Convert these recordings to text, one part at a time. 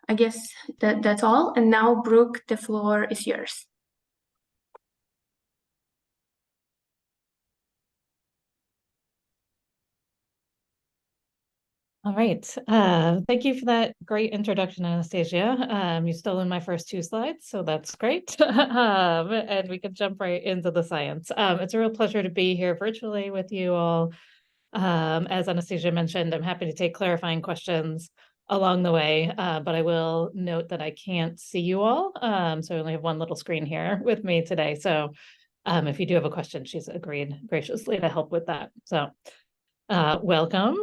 I guess that's all. And now, Brooke, the floor is yours. All right. Thank you for that great introduction, Anastasia. You stole in my first two slides, so that's great. And we can jump right into the science. It's a real pleasure to be here virtually with you all. As Anastasia mentioned, I'm happy to take clarifying questions along the way, but I will note that I can't see you all. So I only have one little screen here with me today. So if you do have a question, she's agreed graciously to help with that. So welcome.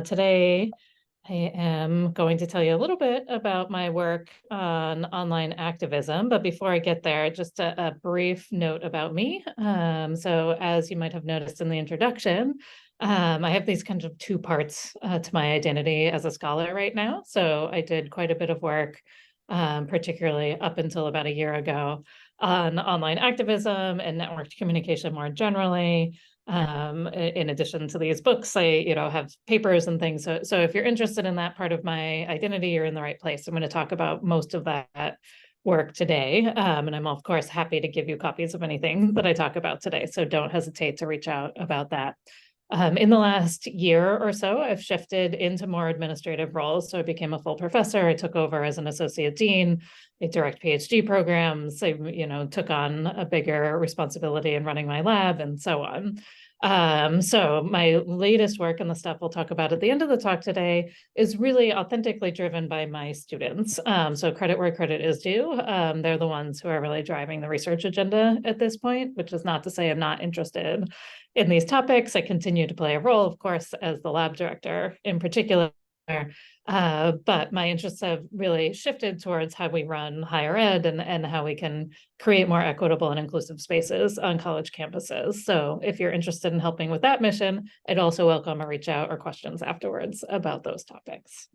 Today, I am going to tell you a little bit about my work on online activism. But before I get there, just a brief note about me. So as you might have noticed in the introduction, I have these kind of two parts to my identity as a scholar right now. So I did quite a bit of work, particularly up until about a year ago, on online activism and networked communication more generally. In addition to these books, I, have papers and things. So if you're interested in that part of my identity, you're in the right place. I'm going to talk about most of that work today. And I'm, of course, happy to give you copies of anything that I talk about today. So don't hesitate to reach out about that. In the last year or so, I've shifted into more administrative roles. So I became a full professor. I took over as an associate dean. I direct PhD programs. I, took on a bigger responsibility in running my lab and so on. So my latest work and the stuff we'll talk about at the end of the talk today is really authentically driven by my students. So credit where credit is due. They're the ones who are really driving the research agenda at this point, which is not to say I'm not interested in these topics. I continue to play a role, of course, as the lab director in particular. But my interests have really shifted towards how we run higher ed and how we can create more equitable and inclusive spaces on college campuses. So if you're interested in helping with that mission, I'd also welcome a reach out or questions afterwards about those topics.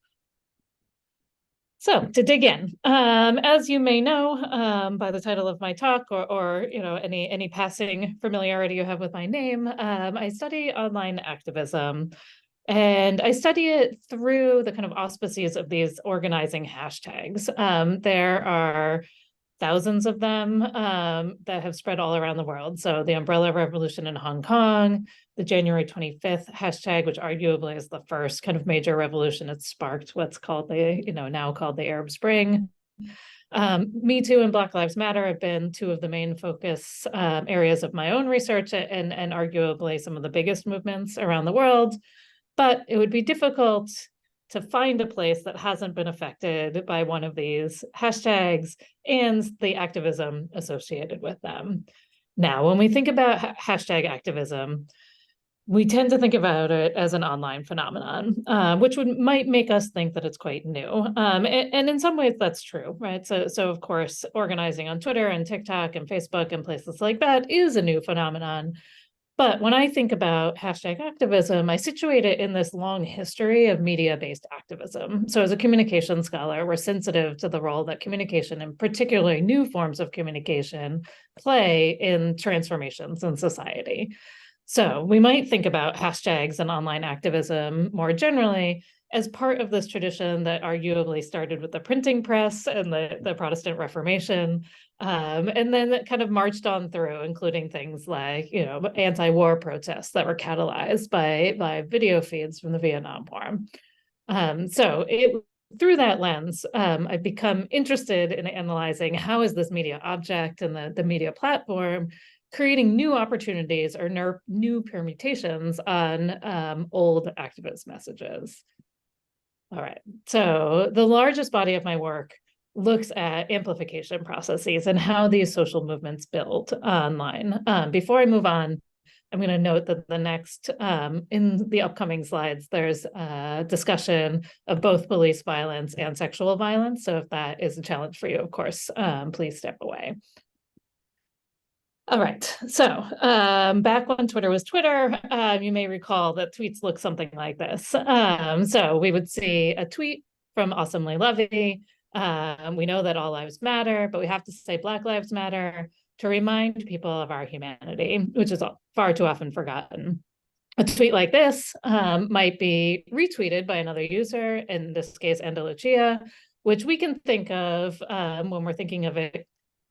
So to dig in, as you may know by the title of my talk or any passing familiarity you have with my name, I study online activism. And I study it through the kind of auspices of these organizing hashtags. There are thousands of them that have spread all around the world. So the Umbrella Revolution in Hong Kong, the January 25th hashtag, which arguably is the first kind of major revolution. It sparked what's called now called the Arab Spring. Me Too and Black Lives Matter have been two of the main focus areas of my own research and arguably some of the biggest movements around the world. But it would be difficult to find a place that hasn't been affected by one of these hashtags and the activism associated with them. Now, when we think about hashtag activism, we tend to think about it as an online phenomenon, which might make us think that it's quite new. And in some ways, that's true, right? So of course, organizing on Twitter and TikTok and Facebook and places like that is a new phenomenon. But when I think about hashtag activism, I situate it in this long history of media-based activism. So as a communication scholar, we're sensitive to the role that communication, and particularly new forms of communication, play in transformations in society. So we might think about hashtags and online activism more generally as part of this tradition that arguably started with the printing press and the Protestant Reformation, and then it kind of marched on through, including things like, anti-war protests that were catalyzed by video feeds from the Vietnam War. Through that lens, I've become interested in analyzing how is this media object and the media platform creating new opportunities or new permutations on old activist messages. All right, so the largest body of my work looks at amplification processes and how these social movements build online. Before I move on, I'm going to note that the next, in the upcoming slides, there's a discussion of both police violence and sexual violence. So if that is a challenge for you, of course, please step away. All right, so back when Twitter was Twitter, you may recall that tweets look something like this. So we would see a tweet from Awesomely Lovey. We know that all lives matter, but we have to say Black Lives Matter to remind people of our humanity, which is far too often forgotten. A tweet like this might be retweeted by another user, in this case, Andalucia, which we can think of when we're thinking of it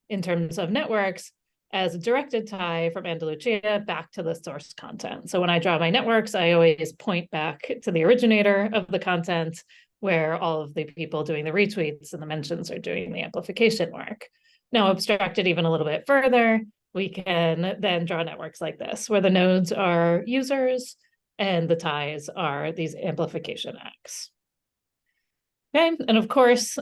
in terms of networks as a directed tie from Andalucia back to the source content. So when I draw my networks, I always point back to the originator of the content, where all of the people doing the retweets and the mentions are doing the amplification work. Now, abstracted even a little bit further, we can then draw networks like this, where the nodes are users and the ties are these amplification acts. Okay, and of course,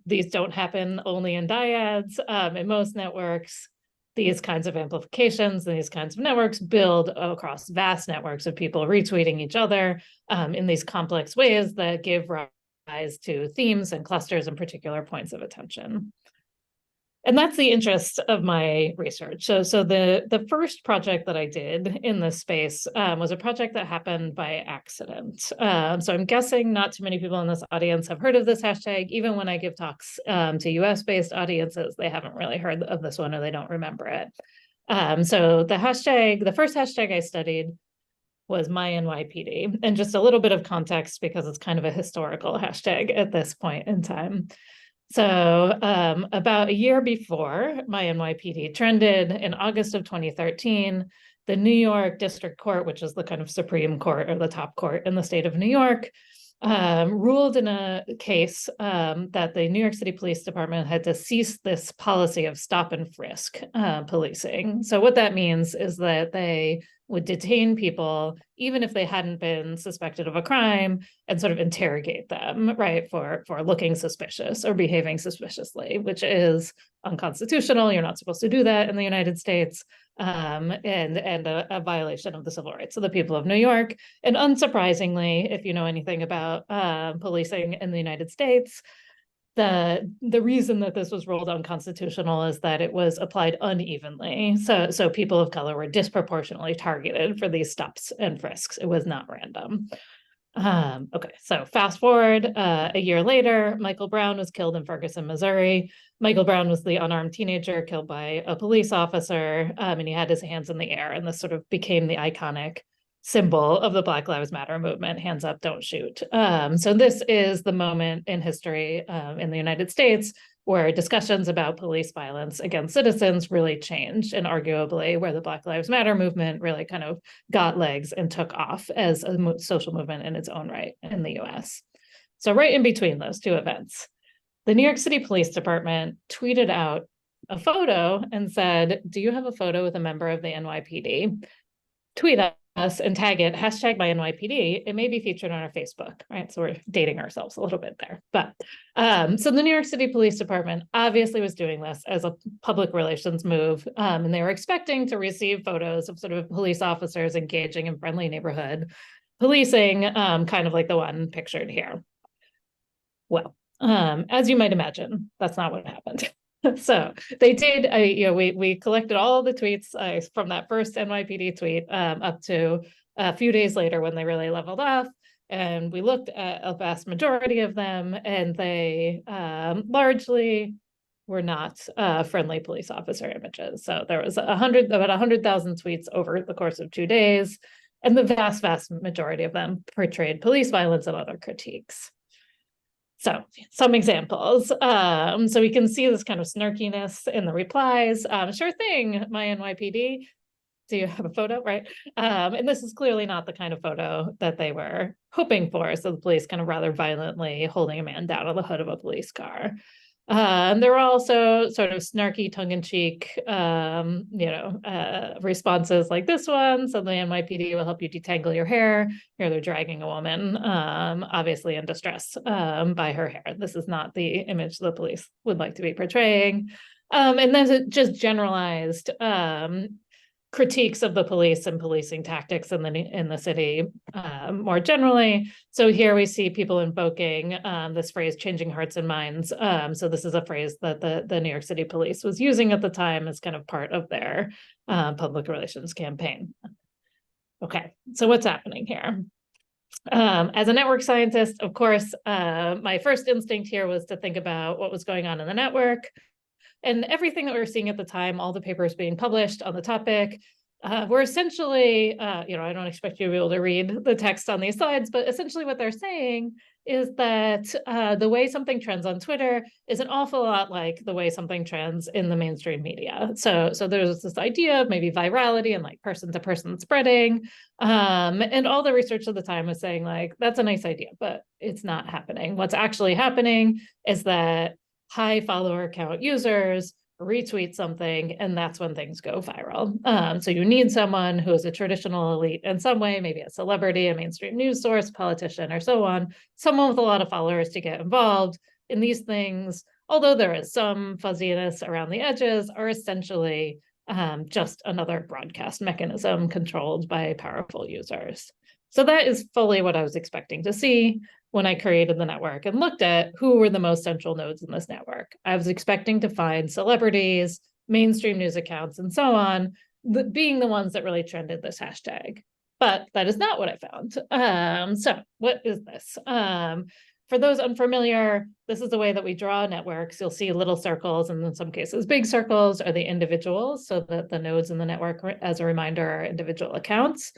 these don't happen only in dyads. In most networks, these kinds of amplifications and these kinds of networks build across vast networks of people retweeting each other in these complex ways that give rise to themes and clusters and particular points of attention. And that's the interest of my research. So the first project that I did in this space was a project that happened by accident. So I'm guessing not too many people in this audience have heard of this hashtag. Even when I give talks to US-based audiences, they haven't really heard of this one or they don't remember it. So the first hashtag I studied was MyNYPD. And just a little bit of context, because it's kind of a historical hashtag at this point in time. So about a year before MyNYPD trended, in August of 2013, the New York District Court, which is the kind of Supreme Court or the top court in the state of New York, ruled in a case that the New York City Police Department had to cease this policy of stop and frisk policing. So what that means is that they would detain people even if they hadn't been suspected of a crime and sort of interrogate them, right, for looking suspicious or behaving suspiciously, which is unconstitutional. You're not supposed to do that in the United States, and a violation of the civil rights of the people of New York. And unsurprisingly, if you know anything about policing in the United States, the reason that this was ruled unconstitutional is that it was applied unevenly. So people of color were disproportionately targeted for these stops and frisks. It was not random. Okay, so fast forward a year later, Michael Brown was killed in Ferguson, Missouri. Michael Brown was the unarmed teenager killed by a police officer, and he had his hands in the air, and this sort of became the iconic symbol of the Black Lives Matter movement, hands up, don't shoot. So this is the moment in history in the United States where discussions about police violence against citizens really changed, and arguably where the Black Lives Matter movement really kind of got legs and took off as a social movement in its own right in the US. So right in between those two events, the New York City Police Department tweeted out a photo and said, "Do you have a photo with a member of the NYPD? Tweet us and tag it, hashtag MyNYPD. It may be featured on our Facebook," right? So we're dating ourselves a little bit there. But so the New York City Police Department obviously was doing this as a public relations move, and they were expecting to receive photos of sort of police officers engaging in friendly neighborhood policing, kind of like the one pictured here. Well, as you might imagine, that's not what happened. So they did, we collected all the tweets from that first NYPD tweet up to a few days later when they really leveled off. And we looked at a vast majority of them, and they largely were not friendly police officer images. So there was about 100,000 tweets over the course of 2 days, and the vast majority of them portrayed police violence and other critiques. So some examples. So we can see this kind of snarkiness in the replies. Sure thing, MyNYPD. Do you have a photo, right? And this is clearly not the kind of photo that they were hoping for. So the police kind of rather violently holding a man down on the hood of a police car. There were also sort of snarky, tongue-in-cheek, responses like this one. So the NYPD will help you detangle your hair. Here they're dragging a woman, obviously in distress by her hair. This is not the image the police would like to be portraying. And then just generalized critiques of the police and policing tactics in the city more generally. So here we see people invoking this phrase, changing hearts and minds. So this is a phrase that the New York City Police was using at the time as kind of part of their public relations campaign. Okay, so what's happening here? As a network scientist, of course, my first instinct here was to think about what was going on in the network. And everything that we were seeing at the time, all the papers being published on the topic, were essentially, I don't expect you to be able to read the text on these slides, but essentially what they're saying is that the way something trends on Twitter is an awful lot like the way something trends in the mainstream media. So there's this idea of maybe virality and like person to person spreading. And all the research at the time was saying like, that's a nice idea, but it's not happening. What's actually happening is that high follower count users retweet something, and that's when things go viral. So you need someone who is a traditional elite in some way, maybe a celebrity, a mainstream news source, politician, or so on, someone with a lot of followers to get involved in these things, although there is some fuzziness around the edges, are essentially just another broadcast mechanism controlled by powerful users. So that is fully what I was expecting to see when I created the network and looked at who were the most central nodes in this network. I was expecting to find celebrities, mainstream news accounts, and so on, being the ones that really trended this hashtag. But that is not what I found. So what is this? For those unfamiliar, this is the way that we draw networks. You'll see little circles, and in some cases, big circles are the individuals, so that the nodes in the network, as a reminder, are individual accounts.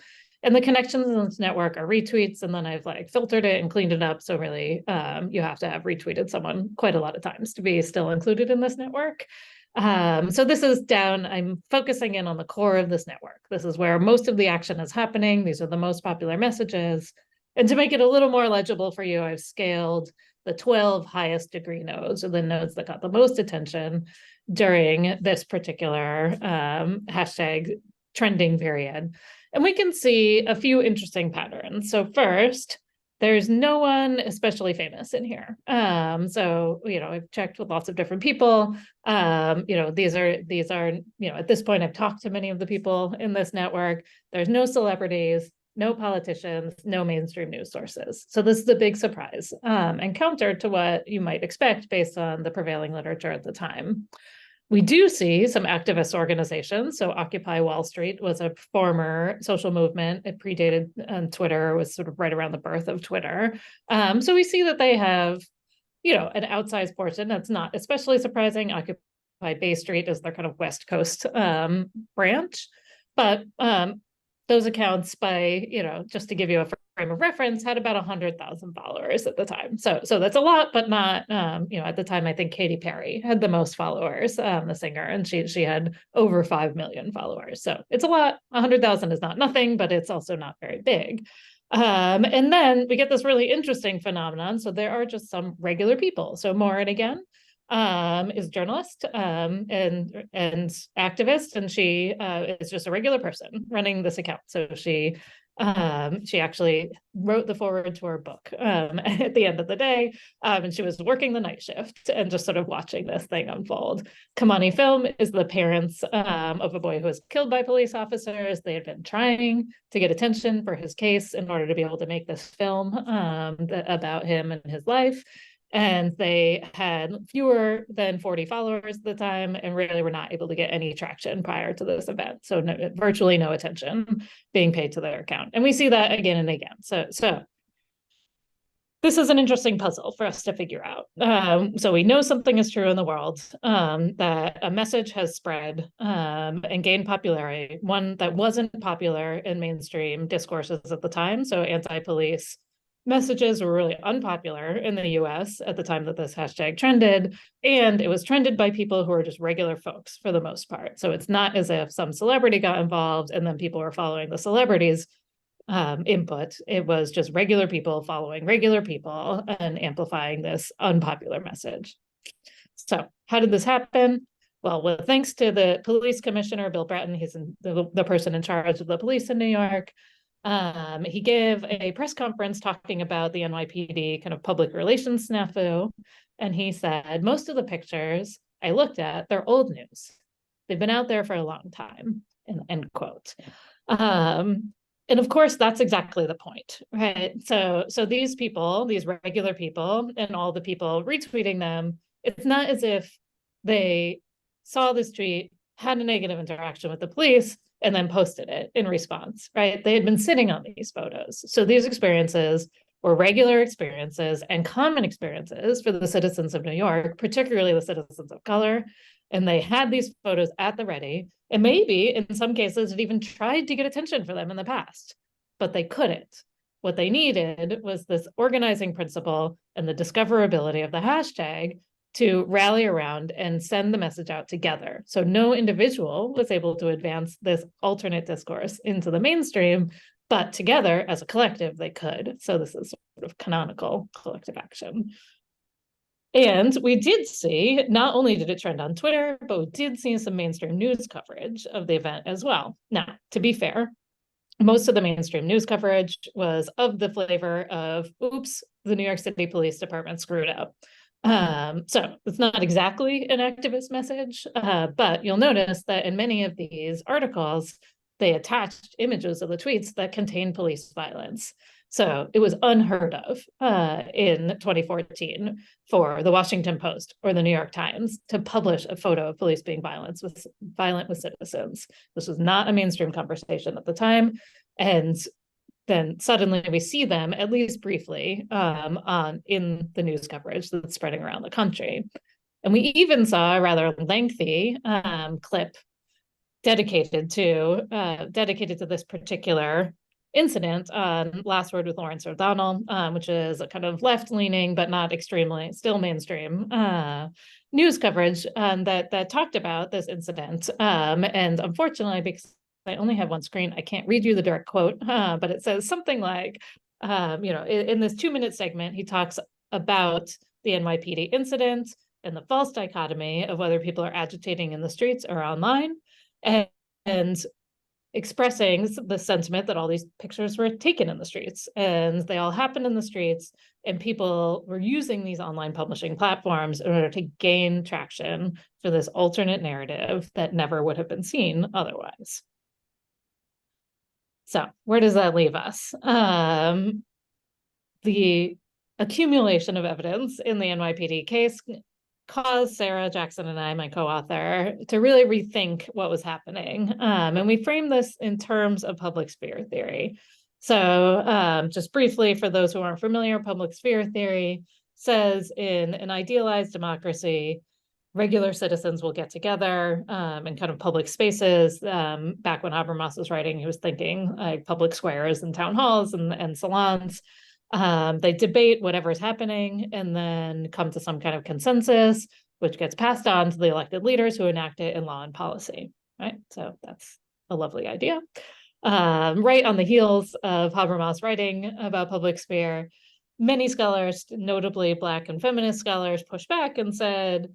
And the connections in this network are retweets, and then I've like filtered it and cleaned it up. So really, you have to have retweeted someone quite a lot of times to be still included in this network. So this is down, I'm focusing in on the core of this network. This is where most of the action is happening. These are the most popular messages. And to make it a little more legible for you, I've scaled the 12 highest degree nodes, or the nodes that got the most attention during this particular hashtag trending period. And we can see a few interesting patterns. So first, there's no one especially famous in here. So, I've checked with lots of different people. These are, at this point, I've talked to many of the people in this network. There's no celebrities, no politicians, no mainstream news sources. So this is a big surprise, and counter to what you might expect based on the prevailing literature at the time. We do see some activist organizations. So Occupy Wall Street was a former social movement. It predated Twitter, was sort of right around the birth of Twitter. So we see that they have, an outsized portion. That's not especially surprising. Occupy Bay Street is their kind of West Coast branch. But those accounts, by, just to give you a frame of reference, had about 100,000 followers at the time. So that's a lot, but not, at the time, I think Katy Perry had the most followers, the singer, and she had over 5 million followers. So it's a lot. 100,000 is not nothing, but it's also not very big. And then we get this really interesting phenomenon. So there are just some regular people. So Maureen, again, is a journalist and activist, and she is just a regular person running this account. So she actually wrote the foreword to her book at the end of the day, and she was working the night shift and just sort of watching this thing unfold. Kamani Film is the parents of a boy who was killed by police officers. They had been trying to get attention for his case in order to be able to make this film about him and his life. And they had fewer than 40 followers at the time, and really were not able to get any traction prior to this event. So virtually no attention being paid to their account. And we see that again and again. So this is an interesting puzzle for us to figure out. So we know something is true in the world, that a message has spread and gained popularity, one that wasn't popular in mainstream discourses at the time. So anti-police messages were really unpopular in the US at the time that this hashtag trended, and it was trended by people who are just regular folks for the most part. So it's not as if some celebrity got involved and then people were following the celebrity's input. It was just regular people following regular people and amplifying this unpopular message. So how did this happen? Well, thanks to the police commissioner, Bill Bratton, he's the person in charge of the police in New York. He gave a press conference talking about the NYPD kind of public relations snafu. And he said, most of the pictures I looked at, they're old news. They've been out there for a long time, end quote. And of course, that's exactly the point, right? So these people, these regular people, and all the people retweeting them, it's not as if they saw this tweet, had a negative interaction with the police, and then posted it in response, right? They had been sitting on these photos. So these experiences were regular experiences and common experiences for the citizens of New York, particularly the citizens of color. And they had these photos at the ready, and maybe in some cases had even tried to get attention for them in the past, but they couldn't What they needed was this organizing principle and the discoverability of the hashtag to rally around and send the message out together. So no individual was able to advance this alternate discourse into the mainstream, but together as a collective, they could. So this is sort of canonical collective action. And we did see, not only did it trend on Twitter, but we did see some mainstream news coverage of the event as well. Now, to be fair, most of the mainstream news coverage was of the flavor of, oops, the New York City Police Department screwed up. So it's not exactly an activist message, but you'll notice that in many of these articles, they attached images of the tweets that contain police violence. So it was unheard of in 2014 for the Washington Post or the New York Times to publish a photo of police being violent with citizens. This was not a mainstream conversation at the time. And then suddenly we see them, at least briefly, in the news coverage that's spreading around the country. And we even saw a rather lengthy clip dedicated to this particular incident on Last Word with Lawrence O'Donnell, which is a kind of left-leaning but not extremely still mainstream news coverage that talked about this incident. And unfortunately, because I only have one screen, I can't read you the direct quote, but it says something like, in this 2-minute segment, he talks about the NYPD incident and the false dichotomy of whether people are agitating in the streets or online, and expressing the sentiment that all these pictures were taken in the streets and they all happened in the streets, and people were using these online publishing platforms in order to gain traction for this alternate narrative that never would have been seen otherwise. So where does that leave us? The accumulation of evidence in the NYPD case caused Sarah Jackson and I, my co-author, to really rethink what was happening. And we frame this in terms of public sphere theory. So just briefly, for those who aren't familiar, public sphere theory says in an idealized democracy, regular citizens will get together in kind of public spaces. Back when Habermas was writing, he was thinking like public squares and town halls and salons. They debate whatever is happening and then come to some kind of consensus, which gets passed on to the elected leaders who enact it in law and policy, right? So that's a lovely idea. Right on the heels of Habermas writing about public sphere, many scholars, notably Black and feminist scholars, pushed back and said,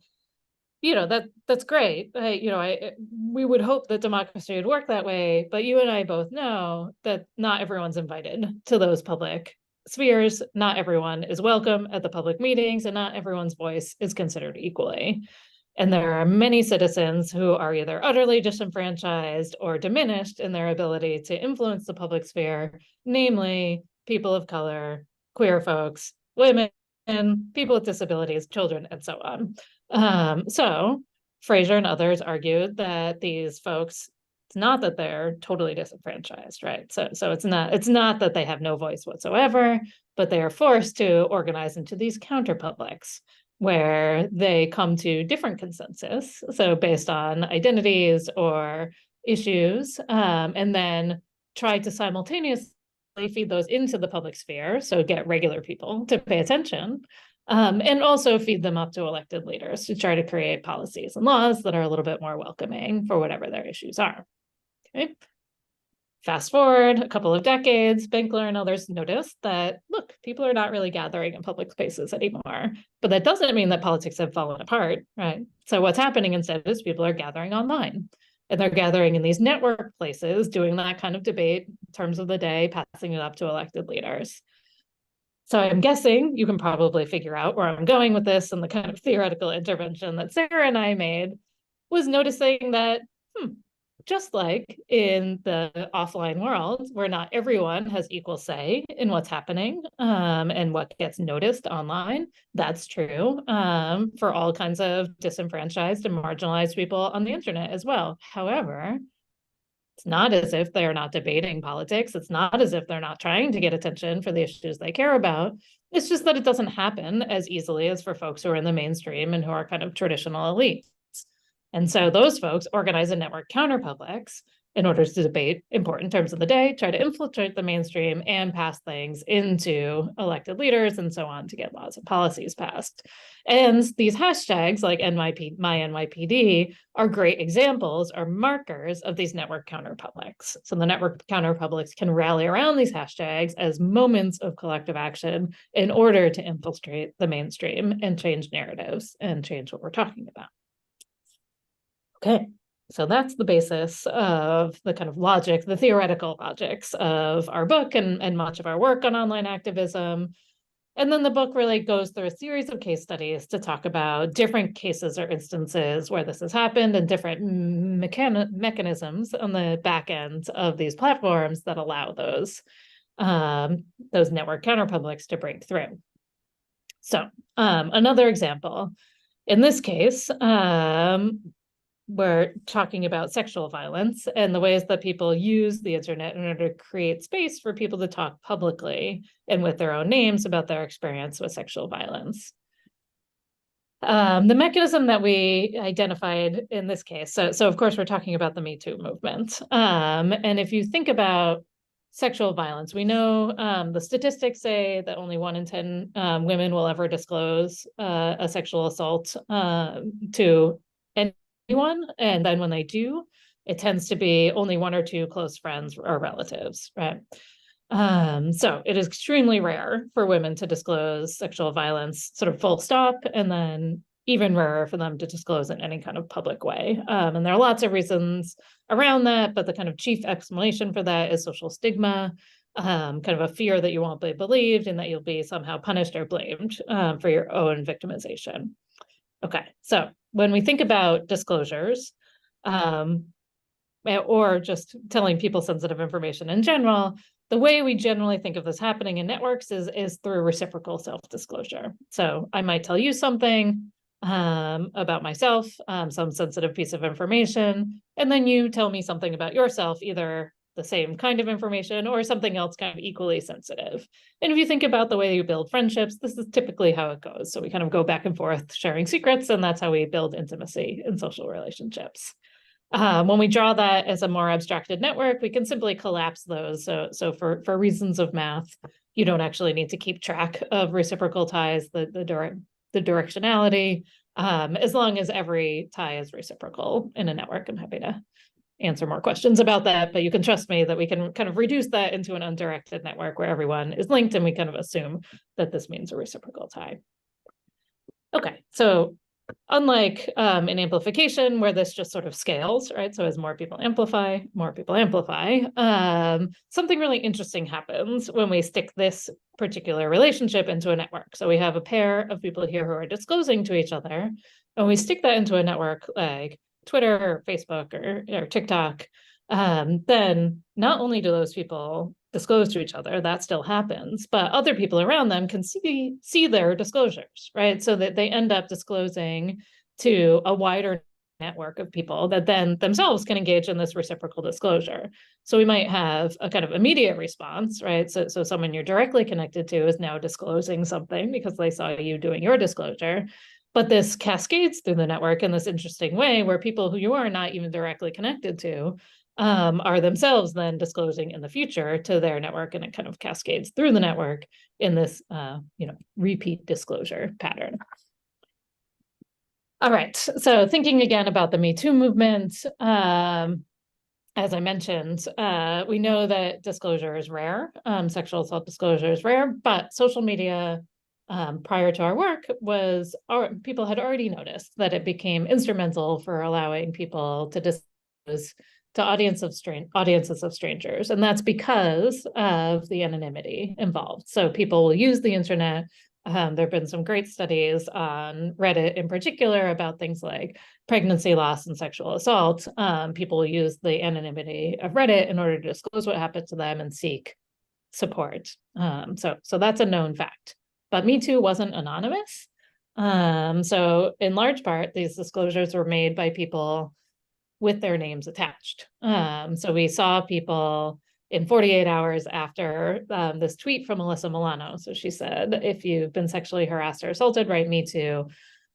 that's great. We would hope that democracy would work that way, but you and I both know that not everyone's invited to those public spheres. Not everyone is welcome at the public meetings, and not everyone's voice is considered equally. And there are many citizens who are either utterly disenfranchised or diminished in their ability to influence the public sphere, namely people of color, queer folks, women, people with disabilities, children, and so on. So Fraser and others argued that these folks, it's not that they're totally disenfranchised, right? So it's not that they have no voice whatsoever, but they are forced to organize into these counterpublics where they come to different consensus, so based on identities or issues, and then try to simultaneously feed those into the public sphere, so get regular people to pay attention, and also feed them up to elected leaders to try to create policies and laws that are a little bit more welcoming for whatever their issues are. Okay. Fast forward a couple of decades, Benkler and others noticed that, look, people are not really gathering in public spaces anymore, but that doesn't mean that politics have fallen apart, right? So what's happening instead is people are gathering online, and they're gathering in these network places, doing that kind of debate in terms of the day, passing it up to elected leaders. So I'm guessing you can probably figure out where I'm going with this, and the kind of theoretical intervention that Sarah and I made was noticing that, just like in the offline world, where not everyone has equal say in what's happening and what gets noticed online, that's true for all kinds of disenfranchised and marginalized people on the internet as well. However, it's not as if they're not debating politics. It's not as if they're not trying to get attention for the issues they care about. It's just that it doesn't happen as easily as for folks who are in the mainstream and who are kind of traditional elites. And so those folks organize a network counterpublics, in order to debate important terms of the day, try to infiltrate the mainstream, and pass things into elected leaders and so on to get laws and policies passed. And these hashtags like MyNYPD are great examples, are markers of these network counterpublics. So the network counterpublics can rally around these hashtags as moments of collective action in order to infiltrate the mainstream and change narratives and change what we're talking about. Okay, so that's the basis of the kind of logic, the theoretical logics of our book and much of our work on online activism. And then the book really goes through a series of case studies to talk about different cases or instances where this has happened and different mechanisms on the back end of these platforms that allow those network counterpublics to break through. So another example, in this case, we're talking about sexual violence and the ways that people use the internet in order to create space for people to talk publicly and with their own names about their experience with sexual violence. The mechanism that we identified in this case, so of course we're talking about the Me Too movement. And if you think about sexual violence, we know the statistics say that only 1 in 10 women will ever disclose a sexual assault to anyone, and then when they do, it tends to be only 1 or 2 close friends or relatives, right? So it is extremely rare for women to disclose sexual violence, sort of full stop, and then even rarer for them to disclose in any kind of public way. And there are lots of reasons around that, but the kind of chief explanation for that is social stigma, kind of a fear that you won't be believed and that you'll be somehow punished or blamed for your own victimization. Okay, so when we think about disclosures, or just telling people sensitive information in general, the way we generally think of this happening in networks is through reciprocal self-disclosure. So I might tell you something about myself, some sensitive piece of information, and then you tell me something about yourself, either the same kind of information or something else kind of equally sensitive. And if you think about the way you build friendships, this is typically how it goes. So we kind of go back and forth sharing secrets, and that's how we build intimacy in social relationships. When we draw that as a more abstracted network, we can simply collapse those. So for reasons of math, you don't actually need to keep track of reciprocal ties, the directionality, as long as every tie is reciprocal in a network. I'm happy to answer more questions about that, but you can trust me that we can kind of reduce that into an undirected network where everyone is linked and we kind of assume that this means a reciprocal tie. Okay, so unlike in amplification, where this just sort of scales, right? So as more people amplify, something really interesting happens when we stick this particular relationship into a network. So we have a pair of people here who are disclosing to each other, and we stick that into a network like Twitter or Facebook or TikTok, then not only do those people disclose to each other, that still happens, but other people around them can see their disclosures, right? So that they end up disclosing to a wider network of people that then themselves can engage in this reciprocal disclosure. So we might have a kind of immediate response, right? So someone you're directly connected to is now disclosing something because they saw you doing your disclosure. But this cascades through the network in this interesting way where people who you are not even directly connected to are themselves then disclosing in the future to their network, and it kind of cascades through the network in this repeat disclosure pattern. All right, so thinking again about the Me Too movement, as I mentioned, we know that disclosure is rare, sexual assault disclosure is rare, but social media prior to our work people had already noticed that it became instrumental for allowing people to disclose to audiences of strangers. And that's because of the anonymity involved. So people will use the internet. There have been some great studies on Reddit in particular about things like pregnancy loss and sexual assault. People will use the anonymity of Reddit in order to disclose what happened to them and seek support. So that's a known fact. But Me Too wasn't anonymous. So in large part, these disclosures were made by people with their names attached. So we saw people in 48 hours after this tweet from Alyssa Milano. So she said, if you've been sexually harassed or assaulted, write Me Too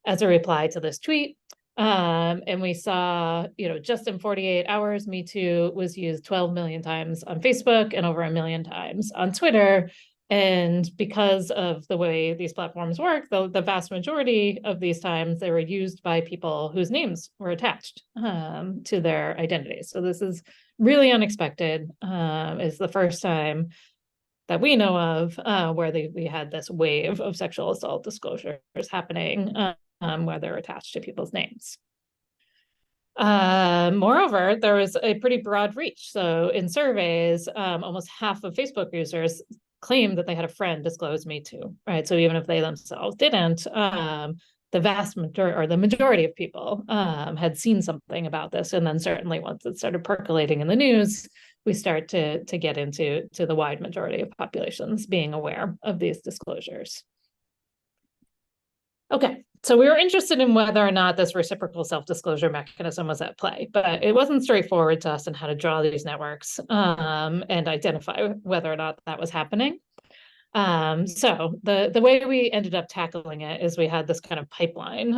as a reply to this tweet. And we saw, just in 48 hours, Me Too was used 12 million times on Facebook and over 1 million times on Twitter. And because of the way these platforms work, the vast majority of these times, they were used by people whose names were attached to their identities. So this is really unexpected. It's the first time that we know of where we had this wave of sexual assault disclosures happening where they're attached to people's names. Moreover, there was a pretty broad reach. So in surveys, almost half of Facebook users claimed that they had a friend disclose Me Too, right? So even if they themselves didn't, the vast majority or the majority of people had seen something about this. And then certainly once it started percolating in the news, we start to get into the wide majority of populations being aware of these disclosures. Okay, so we were interested in whether or not this reciprocal self-disclosure mechanism was at play, but it wasn't straightforward to us in how to draw these networks and identify whether or not that was happening. So the way we ended up tackling it is we had this kind of pipeline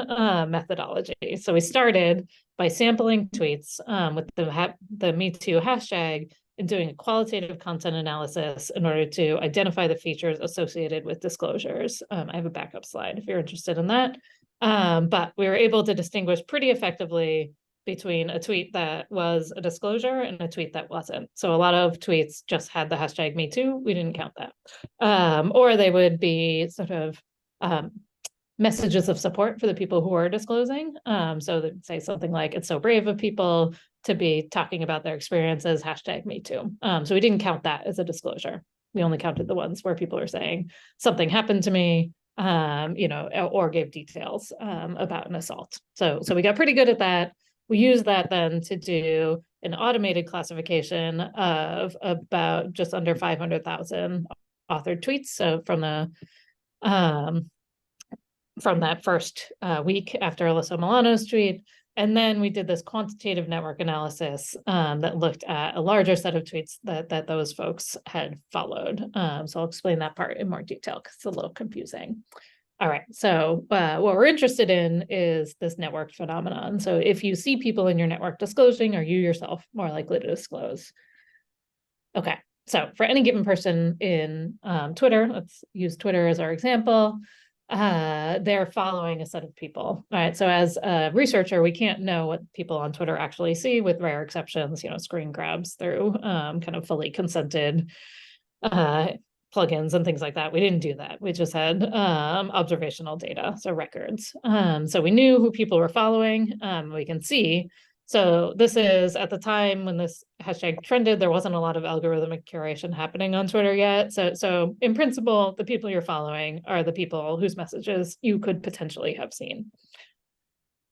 methodology. So we started by sampling tweets with the Me Too hashtag and doing a qualitative content analysis in order to identify the features associated with disclosures. I have a backup slide if you're interested in that. But we were able to distinguish pretty effectively between a tweet that was a disclosure and a tweet that wasn't. So a lot of tweets just had the hashtag Me Too. We didn't count that. Or they would be sort of messages of support for the people who are disclosing. So they'd say something like, it's so brave of people to be talking about their experiences, hashtag Me Too. So we didn't count that as a disclosure. We only counted the ones where people are saying something happened to me, or gave details about an assault. So we got pretty good at that. We used that then to do an automated classification of about just under 500,000 authored tweets. So from that first week after Alyssa Milano's tweet. And then we did this quantitative network analysis that looked at a larger set of tweets that those folks had followed. So I'll explain that part in more detail because it's a little confusing. All right, so what we're interested in is this network phenomenon. So if you see people in your network disclosing, are you yourself more likely to disclose? Okay, so for any given person in Twitter, let's use Twitter as our example, they're following a set of people. All right, so as a researcher, we can't know what people on Twitter actually see, with rare exceptions, screen grabs through kind of fully consented plugins and things like that. We didn't do that. We just had observational data, so records. So we knew who people were following. We can see. So this is at the time when this hashtag trended, there wasn't a lot of algorithmic curation happening on Twitter yet. So in principle, the people you're following are the people whose messages you could potentially have seen.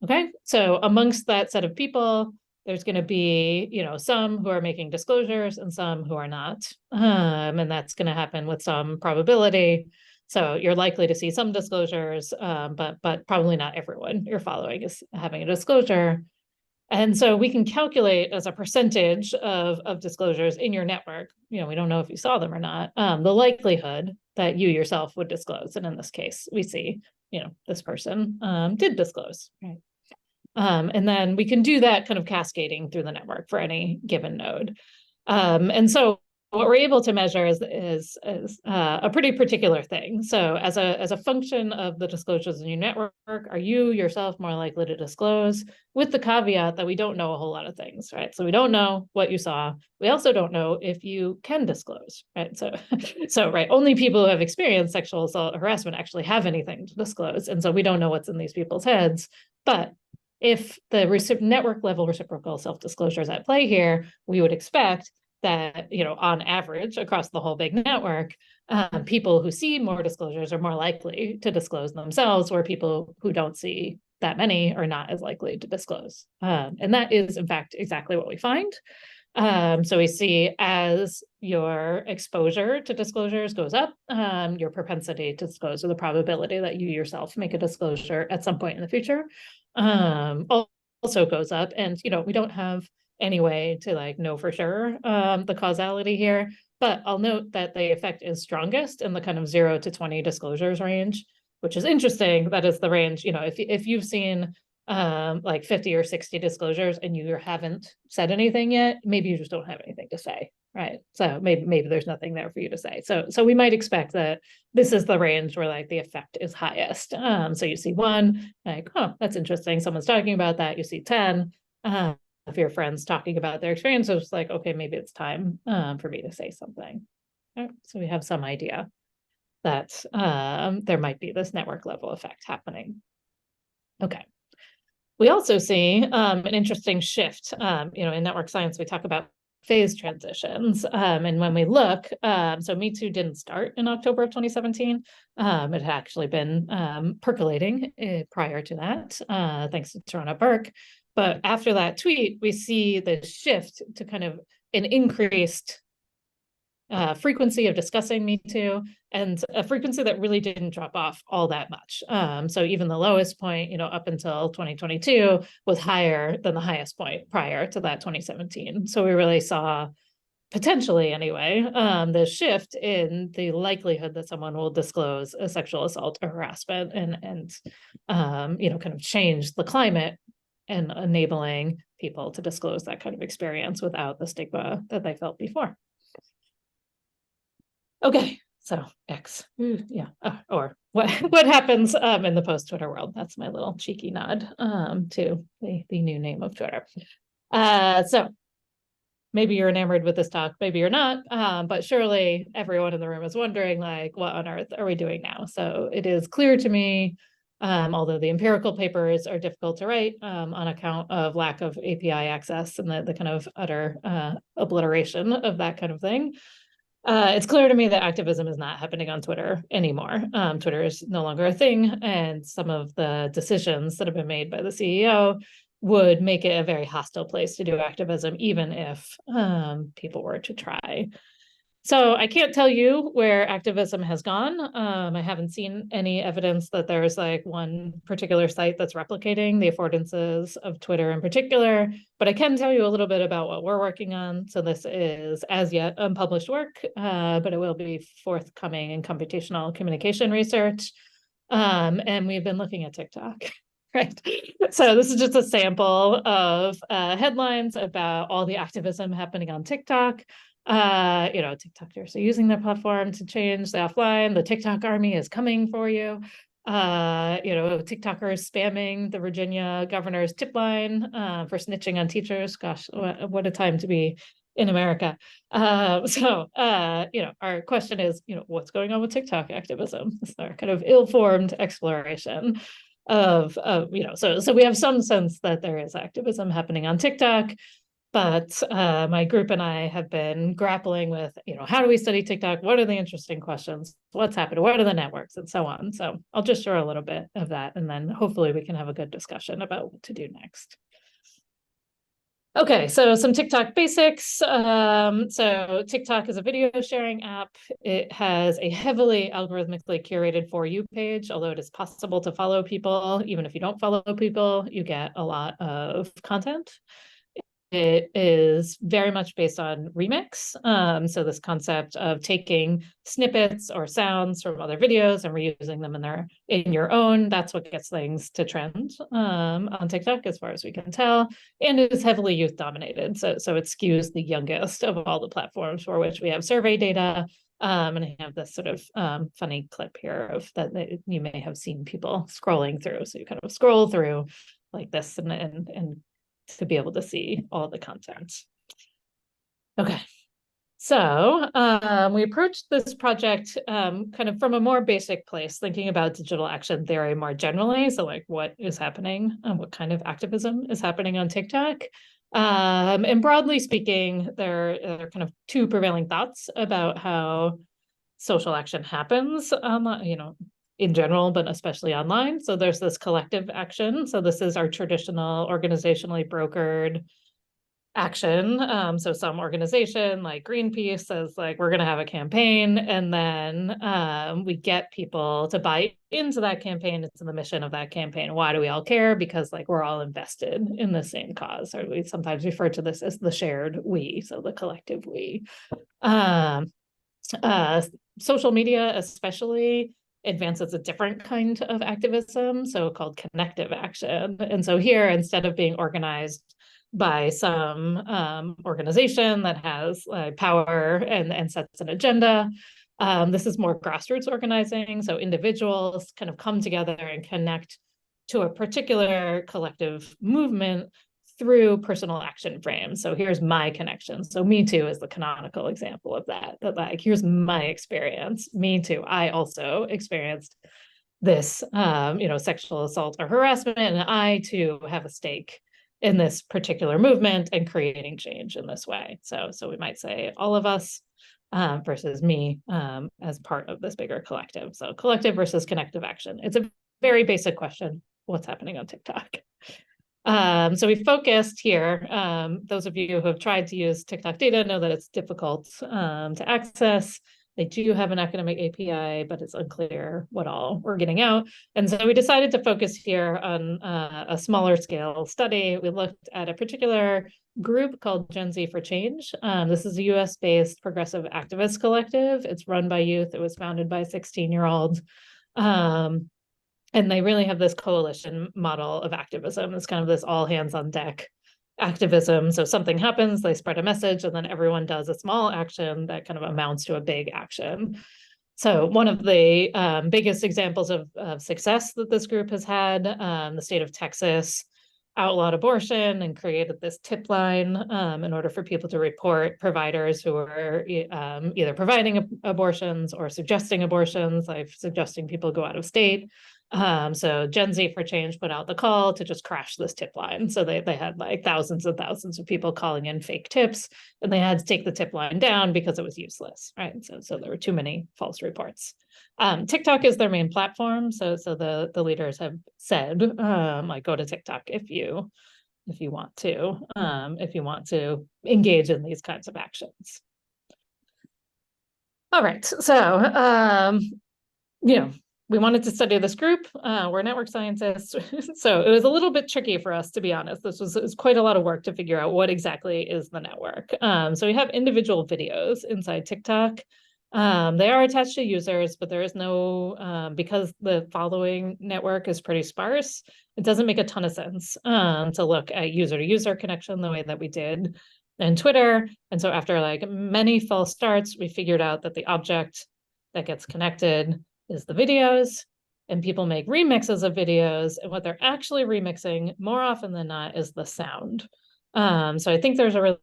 Okay, so amongst that set of people, there's going to be, some who are making disclosures and some who are not. And that's going to happen with some probability. So you're likely to see some disclosures, but probably not everyone you're following is having a disclosure. And so we can calculate as a percentage of disclosures in your network, we don't know if you saw them or not, the likelihood that you yourself would disclose. And in this case, we see, this person did disclose, right? And then we can do that kind of cascading through the network for any given node. And so what we're able to measure is a pretty particular thing. So as a function of the disclosures in your network, are you yourself more likely to disclose, with the caveat that we don't know a whole lot of things, right? So we don't know what you saw. We also don't know if you can disclose, right? So right, only people who have experienced sexual assault or harassment actually have anything to disclose. And so we don't know what's in these people's heads. But if the network level reciprocal self-disclosure is at play here, we would expect that, on average across the whole big network, people who see more disclosures are more likely to disclose themselves, where people who don't see that many are not as likely to disclose. And that is, in fact, exactly what we find. So we see as your exposure to disclosures goes up, your propensity to disclose, or the probability that you yourself make a disclosure at some point in the future, also goes up. And, we don't have any way to know for sure the causality here, but I'll note that the effect is strongest in the kind of 0 to 20 disclosures range, which is interesting. That is the range, if you've seen like 50 or 60 disclosures and you haven't said anything yet, maybe you just don't have anything to say, right? So maybe there's nothing there for you to say. So we might expect that this is the range where like the effect is highest. So you see one, like, oh, that's interesting. Someone's talking about that. You see 10. If your friends talking about their experience, it's like, okay, maybe it's time for me to say something. Right? So we have some idea that there might be this network level effect happening. Okay. We also see an interesting shift. In network science, we talk about phase transitions. And when we look, so Me Too didn't start in October of 2017. It had actually been percolating prior to that, thanks to Tarana Burke. But after that tweet, we see the shift to kind of an increased frequency of discussing Me Too, and a frequency that really didn't drop off all that much. So even the lowest point, up until 2022 was higher than the highest point prior to that 2017. So we really saw, potentially anyway, the shift in the likelihood that someone will disclose a sexual assault or harassment and kind of change the climate and enabling people to disclose that kind of experience without the stigma that they felt before. Okay, so X, yeah, or what happens in the post-Twitter world? That's my little cheeky nod to the new name of Twitter. So maybe you're enamored with this talk, maybe you're not, but surely everyone in the room is wondering, like, what on earth are we doing now? So it is clear to me, although the empirical papers are difficult to write on account of lack of API access and the kind of utter obliteration of that kind of thing. It's clear to me that activism is not happening on Twitter anymore. Twitter is no longer a thing, and some of the decisions that have been made by the CEO would make it a very hostile place to do activism, even if people were to try. So I can't tell you where activism has gone. I haven't seen any evidence that there's like one particular site that's replicating the affordances of Twitter in particular, but I can tell you a little bit about what we're working on. So this is as yet unpublished work, but it will be forthcoming in computational communication research. And we've been looking at TikTok. Right. So this is just a sample of headlines about all the activism happening on TikTok. TikTokers are using their platform to change the offline. The TikTok army is coming for you. TikTokers spamming the Virginia governor's tip line for snitching on teachers. Gosh, what a time to be in America. Our question is, what's going on with TikTok activism? It's our kind of ill-formed exploration of so we have some sense that there is activism happening on TikTok. But my group and I have been grappling with, how do we study TikTok? What are the interesting questions? What's happening? What are the networks? And so on. So I'll just share a little bit of that, and then hopefully we can have a good discussion about what to do next. Okay, so some TikTok basics. So TikTok is a video sharing app. It has a heavily algorithmically curated For You page, although it is possible to follow people. Even if you don't follow people, you get a lot of content. It is very much based on remix. So this concept of taking snippets or sounds from other videos and reusing them in your own, that's what gets things to trend on TikTok, as far as we can tell. And it is heavily youth dominated. So it skews the youngest of all the platforms for which we have survey data. And I have this sort of funny clip here of that you may have seen people scrolling through. So you kind of scroll through like this and to be able to see all the content. Okay, so we approached this project kind of from a more basic place, thinking about digital action theory more generally. So like what is happening and what kind of activism is happening on TikTok. And broadly speaking, there are kind of two prevailing thoughts about how social action happens, in general, but especially online. So there's this collective action. So this is our traditional organizationally brokered action. So some organization like Greenpeace says like, we're going to have a campaign, and then we get people to buy into that campaign. It's in the mission of that campaign. Why do we all care? Because like we're all invested in the same cause, or we sometimes refer to this as the shared we, so the collective we. Social media especially advances a different kind of activism, so called connective action. And so here, instead of being organized by some organization that has power and sets an agenda, this is more grassroots organizing. So individuals kind of come together and connect to a particular collective movement through personal action frames. So here's my connection. So Me Too is the canonical example of that. That like, here's my experience. Me Too. I also experienced this, sexual assault or harassment, and I too have a stake in this particular movement and creating change in this way. So we might say all of us versus me as part of this bigger collective. So collective versus connective action. It's a very basic question. What's happening on TikTok? So we focused here. Those of you who have tried to use TikTok data know that it's difficult to access. They do have an academic API, but it's unclear what all we're getting out. And so we decided to focus here on a smaller scale study. We looked at a particular group called Gen Z for Change. This is a US-based progressive activist collective. It's run by youth. It was founded by a 16-year-old. And they really have this coalition model of activism. It's kind of this all hands on deck activism. So something happens, they spread a message, and then everyone does a small action that kind of amounts to a big action. So one of the biggest examples of success that this group has had, the state of Texas outlawed abortion and created this tip line in order for people to report providers who are either providing abortions or suggesting abortions, like suggesting people go out of state. So Gen Z for Change put out the call to just crash this tip line. So they had like thousands and thousands of people calling in fake tips, and they had to take the tip line down because it was useless, right? So there were too many false reports. TikTok is their main platform. So the leaders have said, like, go to TikTok if you want to engage in these kinds of actions. All right, so we wanted to study this group. We're network scientists, so it was a little bit tricky for us, to be honest. This was quite a lot of work to figure out what exactly is the network. So we have individual videos inside TikTok. They are attached to users, but there is no, because the following network is pretty sparse, it doesn't make a ton of sense to look at user-to-user connection the way that we did in Twitter. And so after like many false starts, we figured out that the object that gets connected is the videos, and people make remixes of videos, and what they're actually remixing more often than not is the sound. So I think there's a really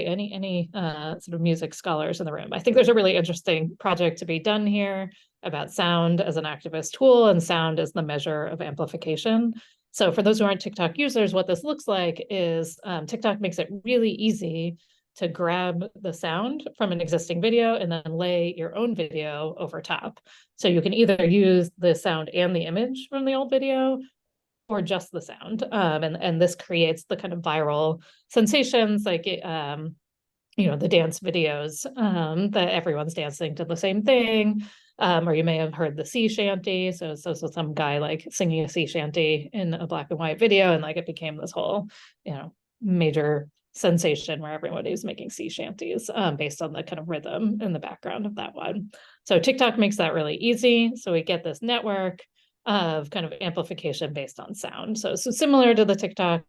any sort of music scholars in the room. I think there's a really interesting project to be done here about sound as an activist tool and sound as the measure of amplification. So for those who aren't TikTok users, what this looks like is TikTok makes it really easy to grab the sound from an existing video and then lay your own video over top. So you can either use the sound and the image from the old video or just the sound. And this creates the kind of viral sensations like, the dance videos that everyone's dancing to the same thing. Or you may have heard the sea shanty. So some guy like singing a sea shanty in a black and white video, and like it became this whole, major sensation where everybody was making sea shanties based on the kind of rhythm in the background of that one. So TikTok makes that really easy. So we get this network of kind of amplification based on sound. So similar to the TikTok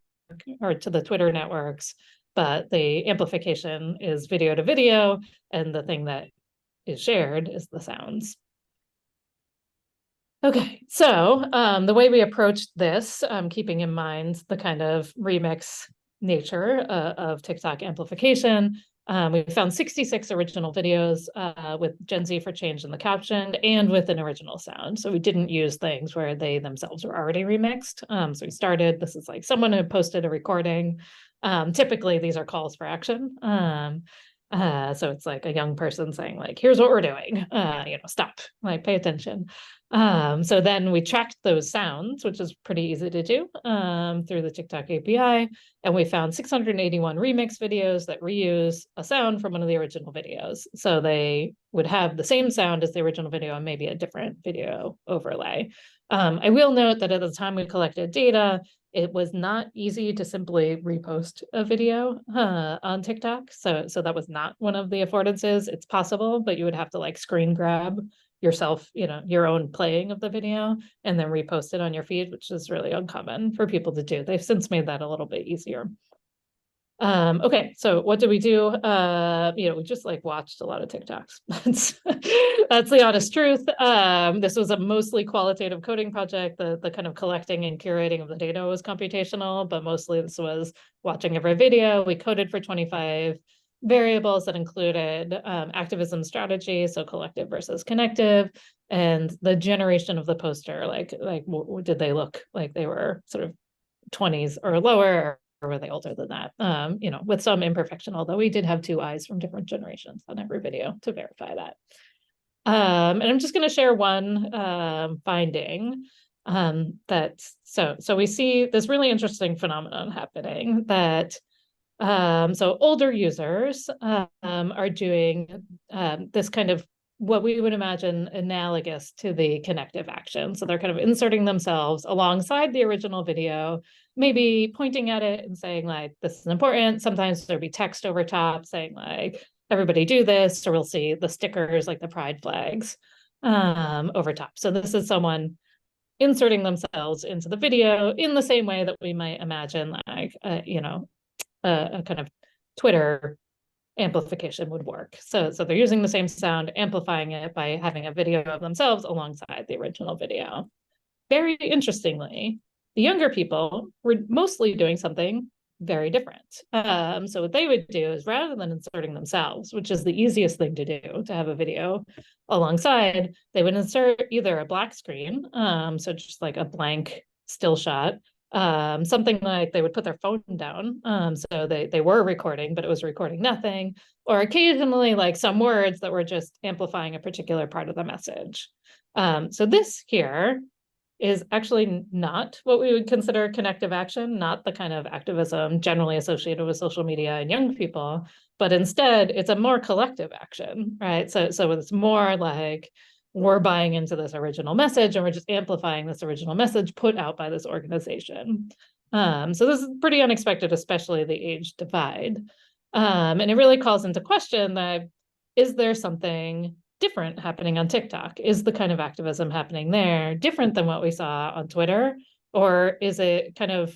or to the Twitter networks, but the amplification is video to video, and the thing that is shared is the sounds. Okay, so the way we approached this, keeping in mind the kind of remix nature of TikTok amplification, we found 66 original videos with Gen Z for Change in the caption and with an original sound. So we didn't use things where they themselves were already remixed. So we started, this is like someone had posted a recording. Typically, these are calls for action. So it's like a young person saying like, here's what we're doing, stop, like pay attention. So then we tracked those sounds, which is pretty easy to do through the TikTok API. And we found 681 remix videos that reuse a sound from one of the original videos. So they would have the same sound as the original video and maybe a different video overlay. I will note that at the time we collected data, it was not easy to simply repost a video on TikTok. So that was not one of the affordances. It's possible, but you would have to like screen grab yourself, your own playing of the video and then repost it on your feed, which is really uncommon for people to do. They've since made that a little bit easier. Okay, so what did we do? We just like watched a lot of TikToks. That's the honest truth. This was a mostly qualitative coding project. The kind of collecting and curating of the data was computational, but mostly this was watching every video. We coded for 25 variables that included activism strategy, so collective versus connective, and the generation of the poster. Like did they look like they were sort of 20s or lower? Or were they older than that? With some imperfection, although we did have 2 eyes from different generations on every video to verify that. And I'm just going to share one finding so we see this really interesting phenomenon happening that so older users are doing this kind of what we would imagine analogous to the connective action. So they're kind of inserting themselves alongside the original video, maybe pointing at it and saying like, this is important. Sometimes there'll be text over top saying like, everybody do this, or we'll see the stickers like the pride flags over top. So this is someone inserting themselves into the video in the same way that we might imagine like, a kind of Twitter amplification would work. So they're using the same sound, amplifying it by having a video of themselves alongside the original video. Very interestingly, the younger people were mostly doing something very different. So what they would do is rather than inserting themselves, which is the easiest thing to do to have a video alongside, they would insert either a black screen, so just like a blank still shot, something like they would put their phone down. So they were recording, but it was recording nothing, or occasionally like some words that were just amplifying a particular part of the message. So this here is actually not what we would consider connective action, not the kind of activism generally associated with social media and young people, but instead it's a more collective action, right? So it's more like we're buying into this original message and we're just amplifying this original message put out by this organization. So this is pretty unexpected, especially the age divide. And it really calls into question that, is there something different happening on TikTok? Is the kind of activism happening there different than what we saw on Twitter? Or is it kind of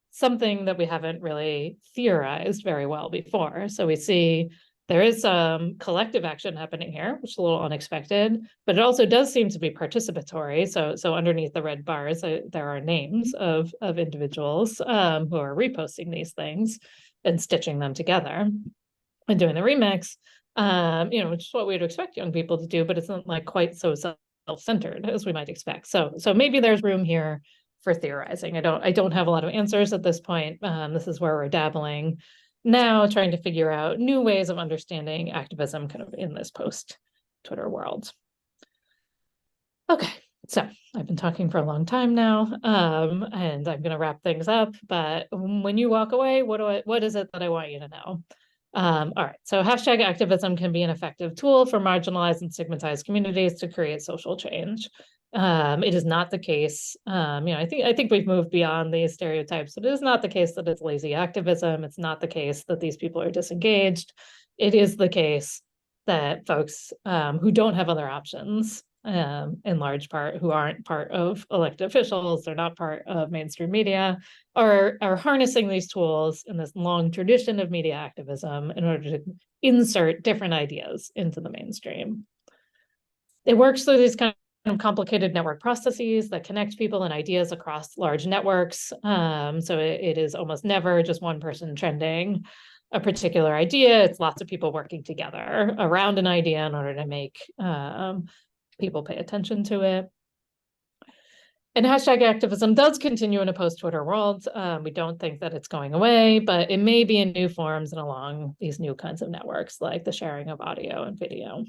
something that we haven't really theorized very well before? So we see there is some collective action happening here, which is a little unexpected, but it also does seem to be participatory. So underneath the red bars, there are names of individuals who are reposting these things and stitching them together and doing the remix. Which is what we would expect young people to do, but it's not like quite so self-centered as we might expect. So maybe there's room here for theorizing. I don't have a lot of answers at this point. This is where we're dabbling now, trying to figure out new ways of understanding activism kind of in this post-Twitter world. Okay, so I've been talking for a long time now, and I'm going to wrap things up. But when you walk away, what is it that I want you to know? All right, so #activism can be an effective tool for marginalized and stigmatized communities to create social change. It is not the case, I think we've moved beyond these stereotypes. It is not the case that it's lazy activism. It's not the case that these people are disengaged. It is the case that folks who don't have other options, in large part, who aren't part of elected officials, they're not part of mainstream media, are harnessing these tools in this long tradition of media activism in order to insert different ideas into the mainstream. It works through these kind of complicated network processes that connect people and ideas across large networks. So it is almost never just one person trending a particular idea. It's lots of people working together around an idea in order to make people pay attention to it. And #activism does continue in a post-Twitter world. We don't think that it's going away, but it may be in new forms and along these new kinds of networks, like the sharing of audio and video.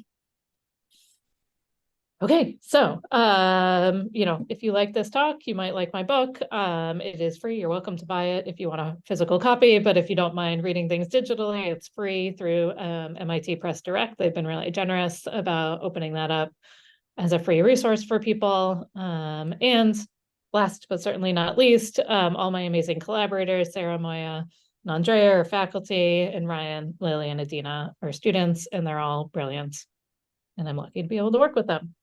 Okay, so, if you like this talk, you might like my book. It is free. You're welcome to buy it if you want a physical copy, but if you don't mind reading things digitally, it's free through MIT Press Direct. They've been really generous about opening that up as a free resource for people. And last but certainly not least, all my amazing collaborators, Sarah, Moya, and Andrea are faculty, and Ryan, Lily, and Adina are students, and they're all brilliant. And I'm lucky to be able to work with them.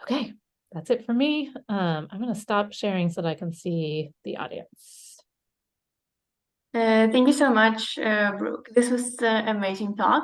Okay, that's it for me. I'm going to stop sharing so that I can see the audience. Thank you so much, Brooke. This was an amazing talk.